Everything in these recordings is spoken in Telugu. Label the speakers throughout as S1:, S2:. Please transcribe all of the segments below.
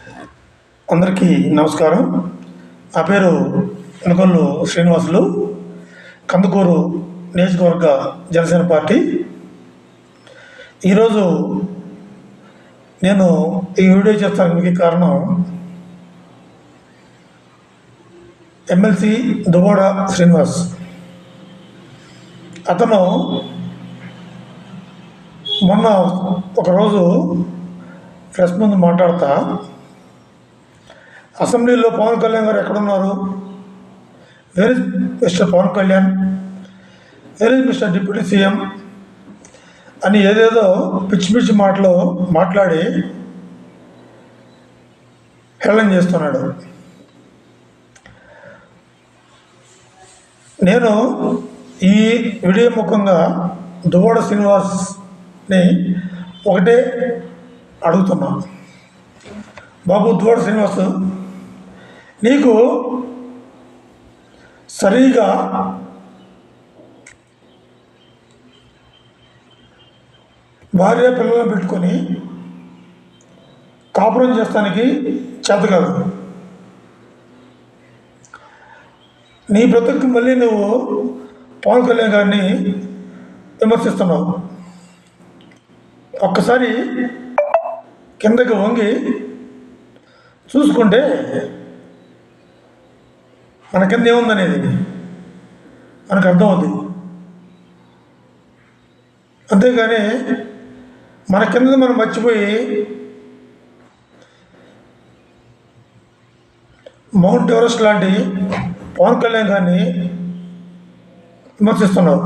S1: అందరికీ నమస్కారం. నా పేరు ఎనుకొల్లు శ్రీనివాసులు, కందుకూరు నియోజకవర్గ జనసేన పార్టీ. ఈరోజు నేను ఈ వీడియో చేస్తానికి కారణం ఎమ్మెల్సీ దువ్వాడ శ్రీనివాస్. అతను మొన్న ఒకరోజు ప్రెస్ ముందు మాట్లాడతా, అసెంబ్లీలో పవన్ కళ్యాణ్ గారు ఎక్కడున్నారు, where is mister Pawan Kalyan, where is mister deputy CM అని ఏదేదో పిచ్చి పిచ్చి మాటలు మాట్లాడి హేళన చేస్తున్నాడు. నేను ఈ వీడియో ముఖంగా దువ్వాడ శ్రీనివాస్ని ఒకటే అడుగుతున్నా, బాబు దువ్వాడ శ్రీనివాస్, నీకు సరిగా భార్య పిల్లలను పెట్టుకొని కాపురం చేస్తానికి చేత కాదు. నీ బ్రతుకు మళ్ళీ నువ్వు పవన్ కళ్యాణ్ గారిని విమర్శిస్తున్నావు. ఒక్కసారి కిందకి వంగి చూసుకుంటే మన కింద ఏముందనేది మనకు అర్థమవుతుంది. అంతేగాని మన కింద మనం మర్చిపోయి మౌంట్ ఎవరెస్ట్ లాంటి పవన్ కళ్యాణ్ గారిని విమర్శిస్తున్నావు.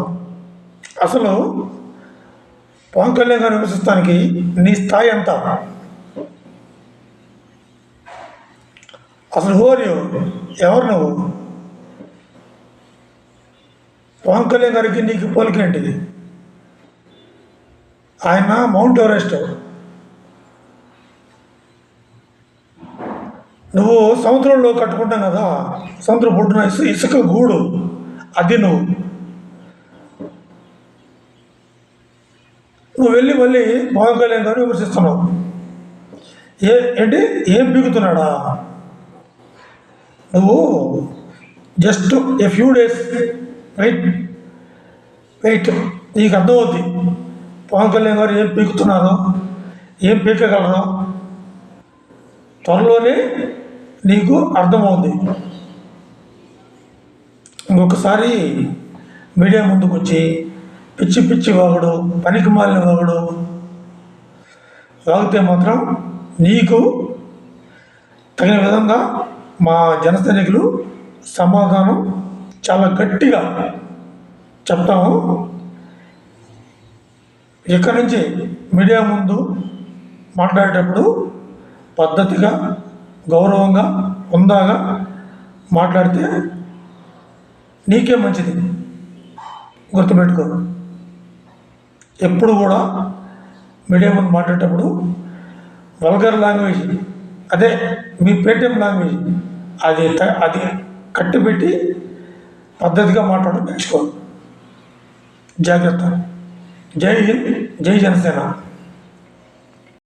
S1: అసలు పవన్ కళ్యాణ్ గారిని విమర్శిస్తానికి నీ స్థాయి ఎంత? అసలు ఎవరు నువ్వు? పవన్ కళ్యాణ్ గారికి నీకు పోలికేంటి? ఆయన మౌంట్ ఎవరెస్ట్, నువ్వు సముద్రంలో కట్టుకుంటాం కదా, సముద్రం పొట్టున ఇసుక గూడు, అది నువ్వు వెళ్ళి మళ్ళీ పవన్ కళ్యాణ్ గారిని విమర్శిస్తున్నావు. ఏంటి, ఏం పీకుతున్నాడా? నువ్వు just a few days wait, నీకు అర్థమవుద్ది పవన్ కళ్యాణ్ గారు ఏం పీకుతున్నారో, ఏం పీకగలరో త్వరలోనే నీకు అర్థమవుద్ది. ఇంకొకసారి మీడియా ముందుకు వచ్చి పిచ్చి పిచ్చి వాగుడు, పనికి మాలిన వాగుడు వాగితే మాత్రం నీకు తగిన విధంగా మా జన సైనికులు సమాధానం చాలా గట్టిగా చెప్తాము. ఇక్కడి నుంచి మీడియా ముందు మాట్లాడేటప్పుడు పద్ధతిగా, గౌరవంగా, హుందాగా మాట్లాడితే నీకే మంచిది. గుర్తుపెట్టుకో, ఎప్పుడు కూడా మీడియా ముందు మాట్లాడేటప్పుడు వల్గర్ లాంగ్వేజ్, అదే మీ పేటీఎం లాంగ్వేజ్, అది కట్టిపెట్టి పద్ధతిగా మాట్లాడడం నేర్చుకో. జాగ్రత్త. జై హింద్, జై జనసేన.